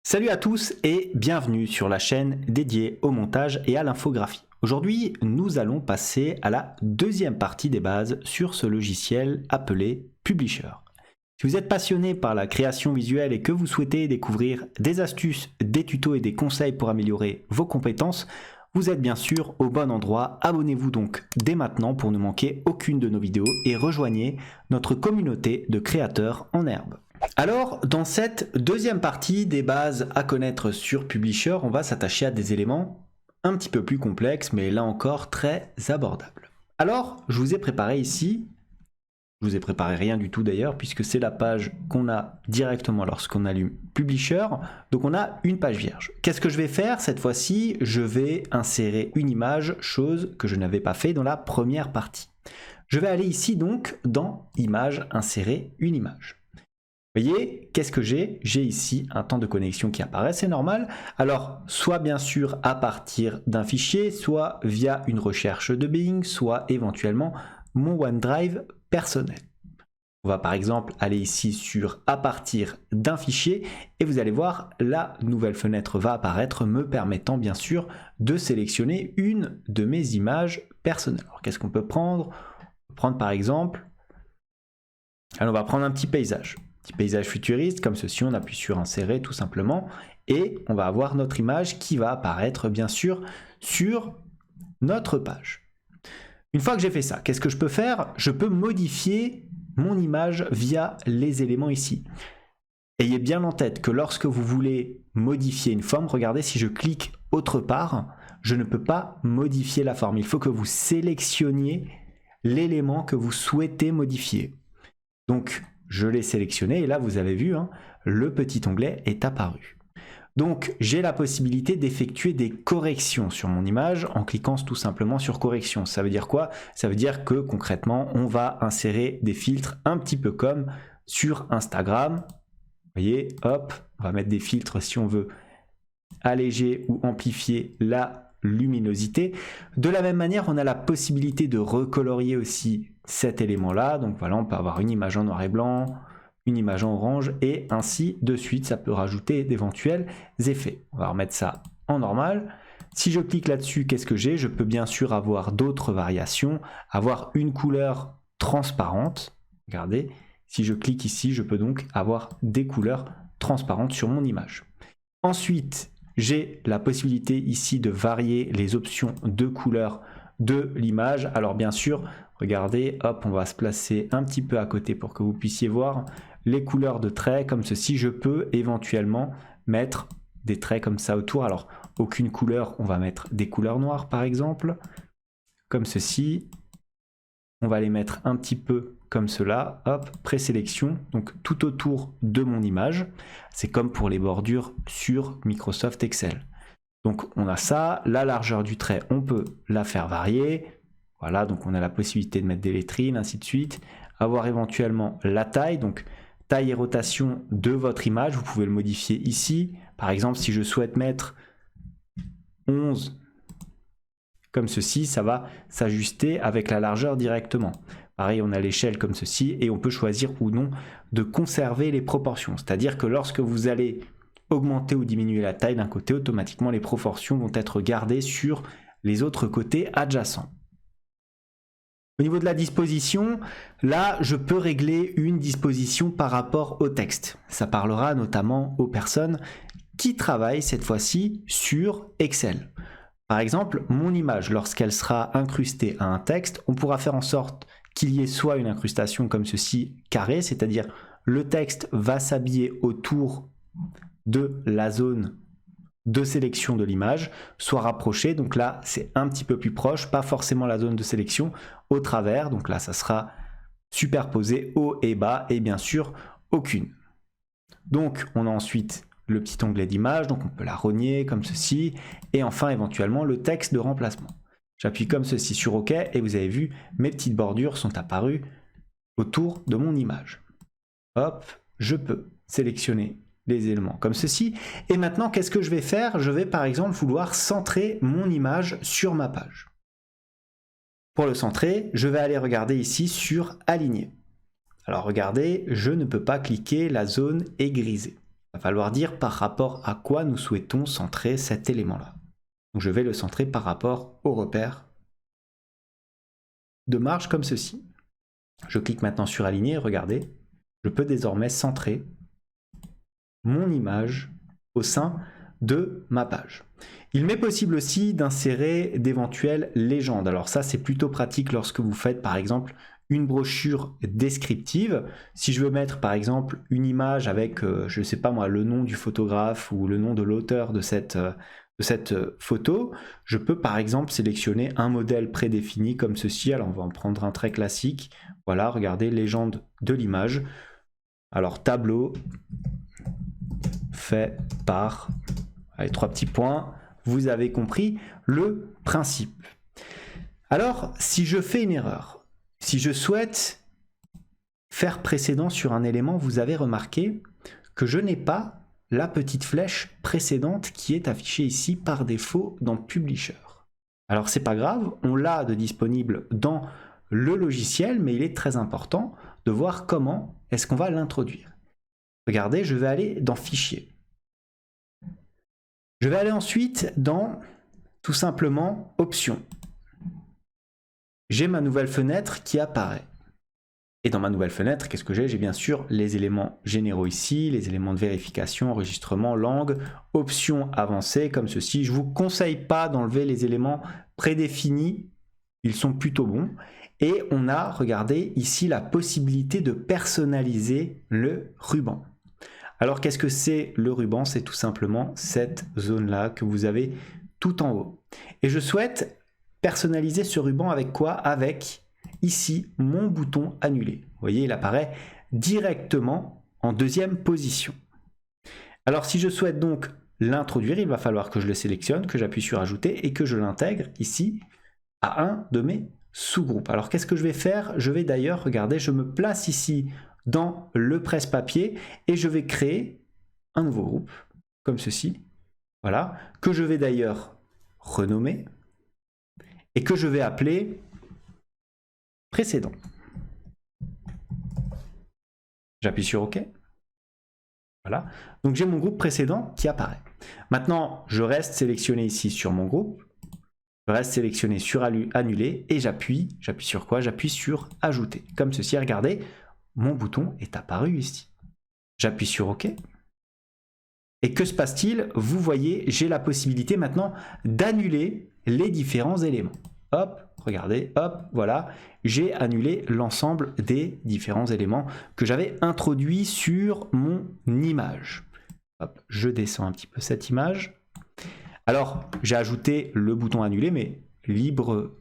Salut à tous et bienvenue sur la chaîne dédiée au montage et à l'infographie. Aujourd'hui, nous allons passer à la deuxième partie des bases sur ce logiciel appelé Publisher. Si vous êtes passionné par la création visuelle et que vous souhaitez découvrir des astuces, des tutos et des conseils pour améliorer vos compétences, vous êtes bien sûr au bon endroit. Abonnez-vous donc dès maintenant pour ne manquer aucune de nos vidéos et rejoignez notre communauté de créateurs en herbe. Alors, dans cette deuxième partie des bases à connaître sur Publisher, on va s'attacher à des éléments un petit peu plus complexes, mais là encore très abordables. Alors, je vous ai préparé ici, je vous ai préparé rien du tout d'ailleurs, puisque c'est la page qu'on a directement lorsqu'on allume Publisher, donc on a une page vierge. Qu'est-ce que je vais faire cette fois-ci? Je vais insérer une image, chose que je n'avais pas fait dans la première partie. Je vais aller ici donc dans Images, insérer une image. Vous voyez, qu'est-ce que j'ai? J'ai ici un temps de connexion qui apparaît, c'est normal. Alors, soit bien sûr à partir d'un fichier, soit via une recherche de Bing, soit éventuellement mon OneDrive personnel. On va par exemple aller ici sur à partir d'un fichier et vous allez voir, la nouvelle fenêtre va apparaître me permettant bien sûr de sélectionner une de mes images personnelles. Alors, qu'est-ce qu'on peut prendre? On peut prendre par exemple, alors on va prendre un petit paysage. Petit paysage futuriste, comme ceci, on appuie sur insérer tout simplement, et on va avoir notre image qui va apparaître bien sûr sur notre page. Une fois que j'ai fait ça, qu'est-ce que je peux faire? Je peux modifier mon image via les éléments ici. Ayez bien en tête que lorsque vous voulez modifier une forme, regardez, si je clique autre part, je ne peux pas modifier la forme. Il faut que vous sélectionniez l'élément que vous souhaitez modifier. Donc, je l'ai sélectionné et là, vous avez vu, hein, le petit onglet est apparu. Donc, j'ai la possibilité d'effectuer des corrections sur mon image en cliquant tout simplement sur correction. Ça veut dire quoi? Ça veut dire que concrètement, on va insérer des filtres un petit peu comme sur Instagram. Vous voyez, hop, on va mettre des filtres si on veut alléger ou amplifier la luminosité. De la même manière, on a la possibilité de recolorier aussi cet élément-là. Donc voilà, on peut avoir une image en noir et blanc, une image en orange et ainsi de suite. Ça peut rajouter d'éventuels effets. On va remettre ça en normal. Si je clique là-dessus, qu'est-ce que j'ai? Je peux bien sûr avoir d'autres variations, avoir une couleur transparente. Regardez, si je clique ici, je peux donc avoir des couleurs transparentes sur mon image. Ensuite, j'ai la possibilité ici de varier les options de couleur de l'image. Alors bien sûr, regardez, hop, on va se placer un petit peu à côté pour que vous puissiez voir les couleurs de traits comme ceci. Je peux éventuellement mettre des traits comme ça autour. Alors, aucune couleur, on va mettre des couleurs noires par exemple, comme ceci. On va les mettre un petit peu comme cela, hop, présélection, donc tout autour de mon image. C'est comme pour les bordures sur Microsoft Excel. Donc on a ça, la largeur du trait, on peut la faire varier. Voilà, donc on a la possibilité de mettre des lettrines, ainsi de suite. Avoir éventuellement la taille, donc taille et rotation de votre image, vous pouvez le modifier ici. Par exemple, si je souhaite mettre 11 comme ceci, ça va s'ajuster avec la largeur directement. Pareil, on a l'échelle comme ceci et on peut choisir ou non de conserver les proportions. C'est-à-dire que lorsque vous allez augmenter ou diminuer la taille d'un côté, automatiquement les proportions vont être gardées sur les autres côtés adjacents. Au niveau de la disposition, là, je peux régler une disposition par rapport au texte. Ça parlera notamment aux personnes qui travaillent cette fois-ci sur Excel. Par exemple, mon image, lorsqu'elle sera incrustée à un texte, on pourra faire en sorte qu'il y ait soit une incrustation comme ceci, carré, c'est-à-dire le texte va s'habiller autour de la zone de sélection de l'image, soit rapproché, donc là c'est un petit peu plus proche, pas forcément la zone de sélection, au travers, donc là ça sera superposé haut et bas, et bien sûr aucune. Donc on a ensuite le petit onglet d'image, donc on peut la rogner comme ceci, et enfin éventuellement le texte de remplacement. J'appuie comme ceci sur OK, et vous avez vu, mes petites bordures sont apparues autour de mon image. Hop, je peux sélectionner les éléments comme ceci, et maintenant qu'est-ce que je vais faire? Je vais par exemple vouloir centrer mon image sur ma page. Pour le centrer, je vais aller regarder ici sur Aligner. Alors regardez, je ne peux pas cliquer, la zone est grisée. va falloir dire par rapport à quoi nous souhaitons centrer cet élément-là. Donc je vais le centrer par rapport au repère de marge comme ceci. Je clique maintenant sur aligner, regardez, je peux désormais centrer mon image au sein de ma page. Il m'est possible aussi d'insérer d'éventuelles légendes. Alors ça, c'est plutôt pratique lorsque vous faites par exemple une brochure descriptive. Si je veux mettre par exemple une image avec, je ne sais pas moi, le nom du photographe ou le nom de l'auteur de cette photo, je peux par exemple sélectionner un modèle prédéfini comme ceci. Alors on va en prendre un très classique. Voilà, regardez, légende de l'image. Alors tableau fait par, allez, 3 petits points, vous avez compris le principe. Alors, si je fais une erreur, si je souhaite faire précédent sur un élément, vous avez remarqué que je n'ai pas la petite flèche précédente qui est affichée ici par défaut dans Publisher. Alors, c'est pas grave, on l'a de disponible dans le logiciel, mais il est très important de voir comment est-ce qu'on va l'introduire. Regardez, je vais aller dans Fichier. Je vais aller ensuite dans, tout simplement, Options. J'ai ma nouvelle fenêtre qui apparaît. Et dans ma nouvelle fenêtre, qu'est-ce que j'ai? J'ai bien sûr les éléments généraux ici, les éléments de vérification, enregistrement, langue, options avancées comme ceci. Je ne vous conseille pas d'enlever les éléments prédéfinis, ils sont plutôt bons. Et on a, regardez, ici la possibilité de personnaliser le ruban. Alors qu'est-ce que c'est le ruban? C'est tout simplement cette zone-là que vous avez tout en haut. Et je souhaite personnaliser ce ruban avec quoi? Avec ici mon bouton annuler. Vous voyez, il apparaît directement en deuxième position. Alors si je souhaite donc l'introduire, il va falloir que je le sélectionne, que j'appuie sur ajouter et que je l'intègre ici à un de mes sous-groupes. Alors qu'est-ce que je vais faire? Je vais d'ailleurs, regardez, je me place ici dans le presse-papier et je vais créer un nouveau groupe comme ceci, voilà, que je vais d'ailleurs renommer et que je vais appeler précédent. J'appuie sur OK. Voilà, donc j'ai mon groupe précédent qui apparaît. Maintenant, je reste sélectionné ici sur mon groupe, je reste sélectionné sur annuler et j'appuie sur quoi? J'appuie sur ajouter. Comme ceci, regardez, mon bouton est apparu ici. J'appuie sur OK. Et que se passe-t-il? Vous voyez, j'ai la possibilité maintenant d'annuler les différents éléments. Hop, regardez, hop, voilà, j'ai annulé l'ensemble des différents éléments que j'avais introduits sur mon image. Hop, je descends un petit peu cette image. Alors, j'ai ajouté le bouton annuler, mais libre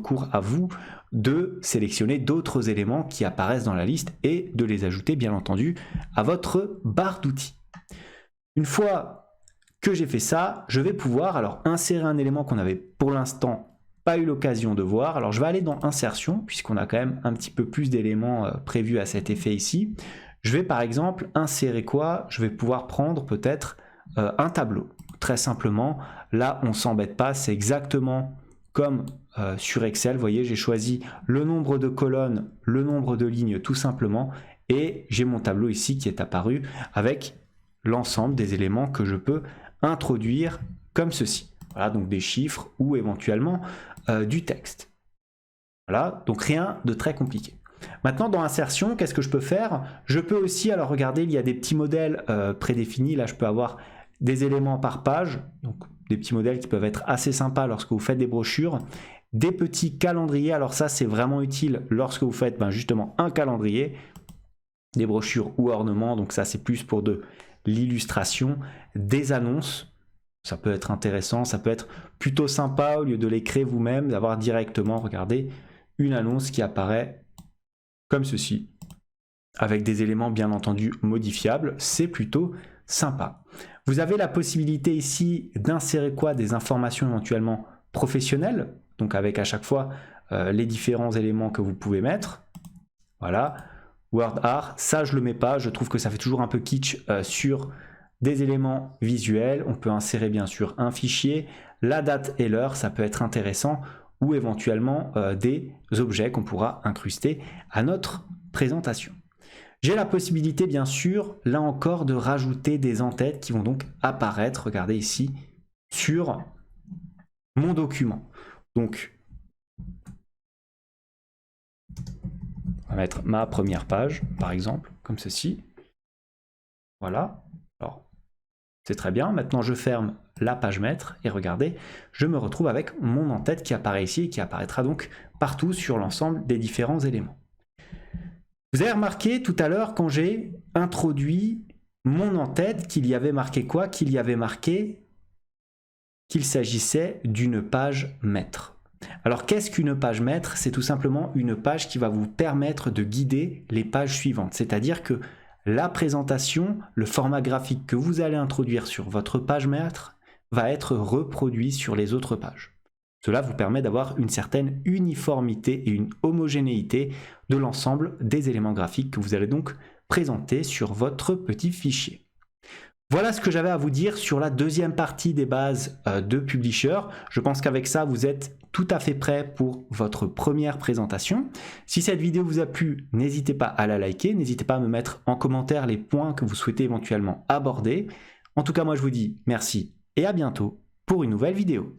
cours à vous de sélectionner d'autres éléments qui apparaissent dans la liste et de les ajouter, bien entendu, à votre barre d'outils. Une fois que j'ai fait ça, je vais pouvoir alors insérer un élément qu'on n'avait pour l'instant pas eu l'occasion de voir. Alors je vais aller dans insertion, puisqu'on a quand même un petit peu plus d'éléments prévus à cet effet ici. Je vais par exemple insérer quoi? Je vais pouvoir prendre peut-être un tableau. Très simplement, là on ne s'embête pas, c'est exactement comme sur Excel. Vous voyez, j'ai choisi le nombre de colonnes, le nombre de lignes tout simplement, et j'ai mon tableau ici qui est apparu avec l'ensemble des éléments que je peux introduire comme ceci. Voilà, donc des chiffres ou éventuellement du texte. Voilà, donc rien de très compliqué. Maintenant, dans insertion, qu'est-ce que je peux faire? Je peux aussi, alors regardez, il y a des petits modèles prédéfinis. Là, je peux avoir des éléments par page, donc des petits modèles qui peuvent être assez sympas lorsque vous faites des brochures. Des petits calendriers, alors ça, c'est vraiment utile lorsque vous faites justement un calendrier, des brochures ou ornements, donc ça, c'est plus pour de l'illustration, des annonces. Ça peut être intéressant, ça peut être plutôt sympa au lieu de les créer vous-même, d'avoir directement, regardez, une annonce qui apparaît comme ceci, avec des éléments bien entendu modifiables, c'est plutôt sympa. Vous avez la possibilité ici d'insérer quoi? Des informations éventuellement professionnelles, donc avec à chaque fois les différents éléments que vous pouvez mettre. Voilà, Word Art, ça je le mets pas, je trouve que ça fait toujours un peu kitsch sur des éléments visuels. On peut insérer bien sûr un fichier, la date et l'heure, ça peut être intéressant, ou éventuellement des objets qu'on pourra incruster à notre présentation. J'ai la possibilité, bien sûr, là encore, de rajouter des en-têtes qui vont donc apparaître, regardez ici, sur mon document. Donc, on va mettre ma première page, par exemple, comme ceci. Voilà. Alors, c'est très bien. Maintenant, je ferme la page maître et regardez, je me retrouve avec mon en-tête qui apparaît ici et qui apparaîtra donc partout sur l'ensemble des différents éléments. Vous avez remarqué tout à l'heure quand j'ai introduit mon en-tête qu'il y avait marqué quoi? Qu'il y avait marqué qu'il s'agissait d'une page maître. Alors qu'est-ce qu'une page maître? C'est tout simplement une page qui va vous permettre de guider les pages suivantes. C'est-à-dire que la présentation, le format graphique que vous allez introduire sur votre page maître va être reproduit sur les autres pages. Cela vous permet d'avoir une certaine uniformité et une homogénéité de l'ensemble des éléments graphiques que vous allez donc présenter sur votre petit fichier. Voilà ce que j'avais à vous dire sur la deuxième partie des bases de Publisher. Je pense qu'avec ça, vous êtes tout à fait prêt pour votre première présentation. Si cette vidéo vous a plu, n'hésitez pas à la liker, n'hésitez pas à me mettre en commentaire les points que vous souhaitez éventuellement aborder. En tout cas, moi je vous dis merci et à bientôt pour une nouvelle vidéo.